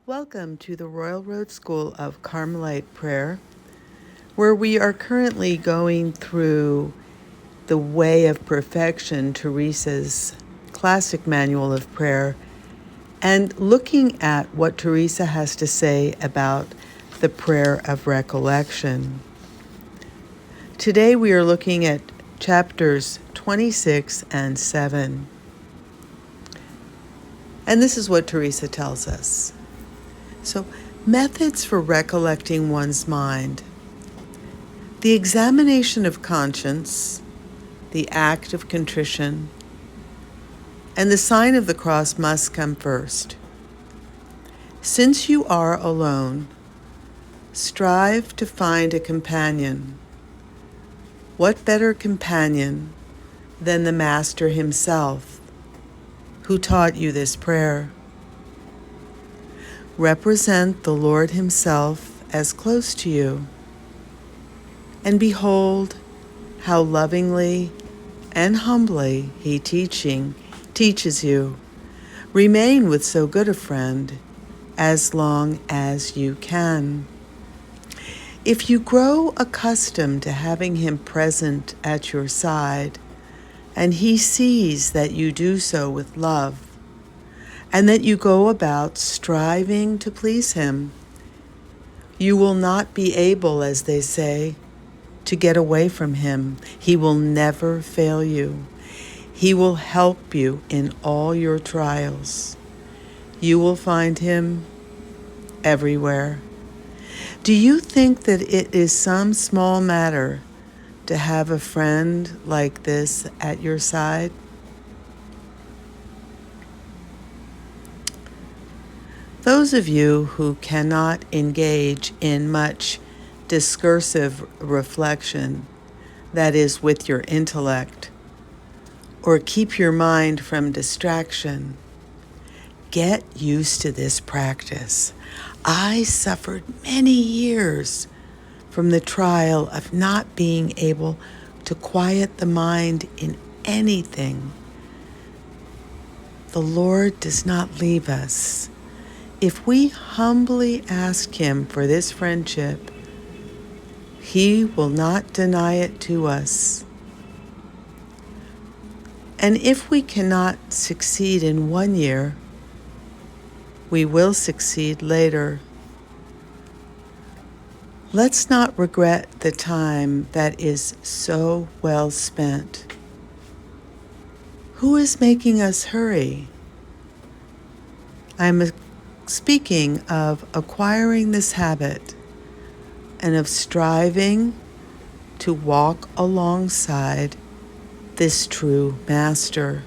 Welcome to the Royal Road School of Carmelite Prayer, where we are currently going through the Way of Perfection, Teresa's classic manual of prayer, and looking at what Teresa has to say about the prayer of recollection. Today we are looking at chapters 26 and 7. And this is what Teresa tells us. So, methods for recollecting one's mind. The examination of conscience, the act of contrition, and the sign of the cross must come first. Since you are alone, strive to find a companion. What better companion than the Master himself, who taught you this prayer? Represent the Lord himself as close to you, and behold how lovingly and humbly he teaches you. Remain with so good a friend as long as you can. If you grow accustomed to having him present at your side, and he sees that you do so with love, and that you go about striving to please him, you will not be able, as they say, to get away from him. He will never fail you. He will help you in all your trials. You will find him everywhere. Do you think that it is some small matter to have a friend like this at your side? Those of you who cannot engage in much discursive reflection, that is, with your intellect, or keep your mind from distraction, get used to this practice. I suffered many years from the trial of not being able to quiet the mind in anything. The Lord does not leave us. If we humbly ask him for this friendship, he will not deny it to us. And if we cannot succeed in 1 year, we will succeed later. Let's not regret the time that is so well spent. Who is making us hurry? I'm speaking of acquiring this habit and of striving to walk alongside this true Master.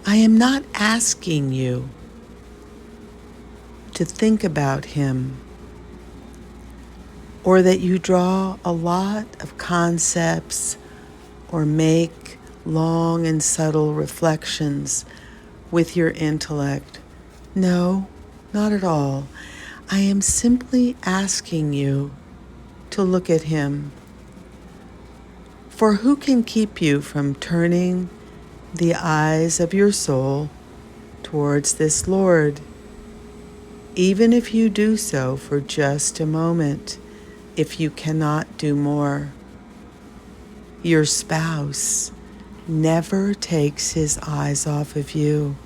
I am not asking you to think about him, or that you draw a lot of concepts or make long and subtle reflections with your intellect. No, not at all. I am simply asking you to look at him. For who can keep you from turning the eyes of your soul towards this Lord? Even if you do so for just a moment, if you cannot do more. Your spouse never takes his eyes off of you.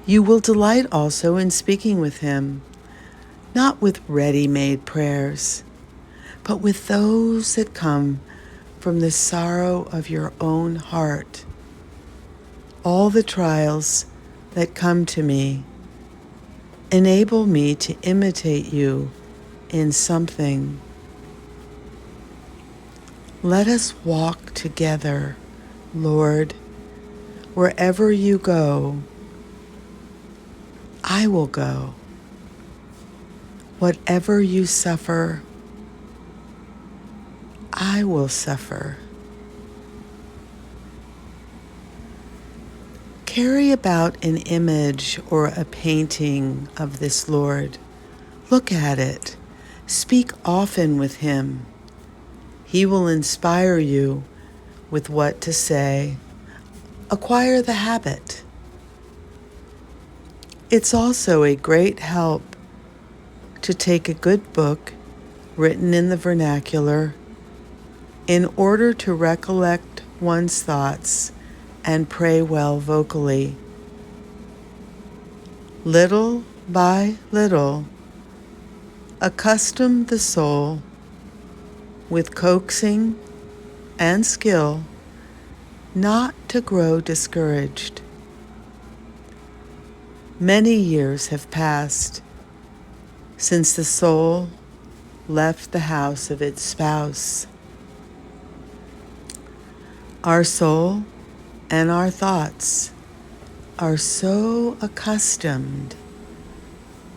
You will delight also in speaking with him, not with ready-made prayers, but with those that come from the sorrow of your own heart. All the trials that come to me enable me to imitate you in something. Let us walk together, Lord. Wherever you go, I will go. Whatever you suffer, I will suffer. Carry about an image or a painting of this Lord. Look at it. Speak often with him. He will inspire you with what to say, acquire the habit. It's also a great help to take a good book written in the vernacular in order to recollect one's thoughts and pray well vocally. Little by little, accustom the soul with coaxing and skill not to grow discouraged. Many years have passed since the soul left the house of its spouse. Our soul and our thoughts are so accustomed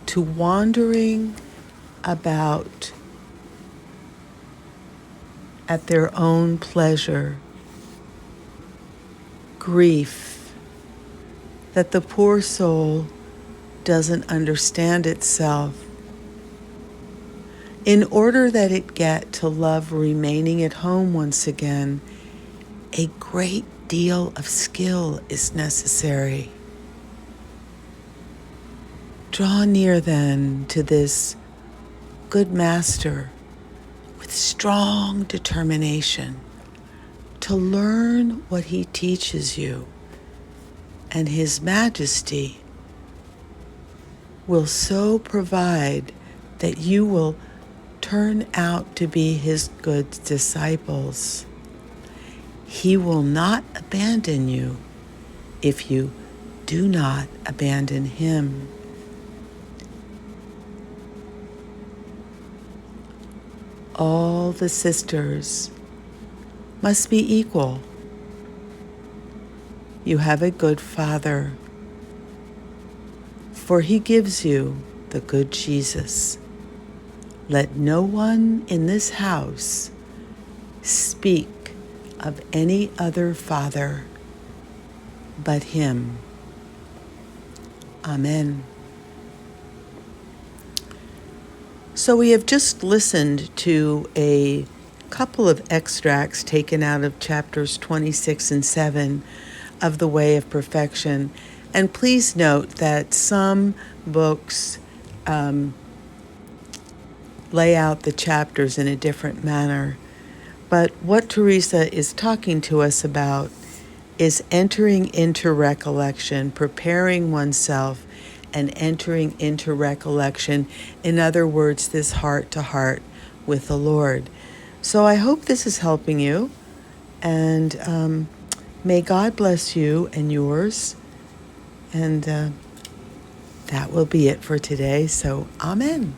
to wandering about at their own pleasure, grief, that the poor soul doesn't understand itself. In order that it get to love remaining at home once again, a great deal of skill is necessary. Draw near then to this good master with strong determination to learn what he teaches you, and his majesty will so provide that you will turn out to be his good disciples. He will not abandon you if you do not abandon him. All the sisters must be equal. You have a good Father, for he gives you the good Jesus. Let no one in this house speak of any other Father but him. Amen. So we have just listened to a couple of extracts taken out of chapters 26 and 7 of The Way of Perfection. And please note that some books lay out the chapters in a different manner. But what Teresa is talking to us about is entering into recollection, preparing oneself and entering into recollection. In other words, this heart to heart with the Lord. So I hope this is helping you, and may God bless you and yours. And that will be it for today. So, amen.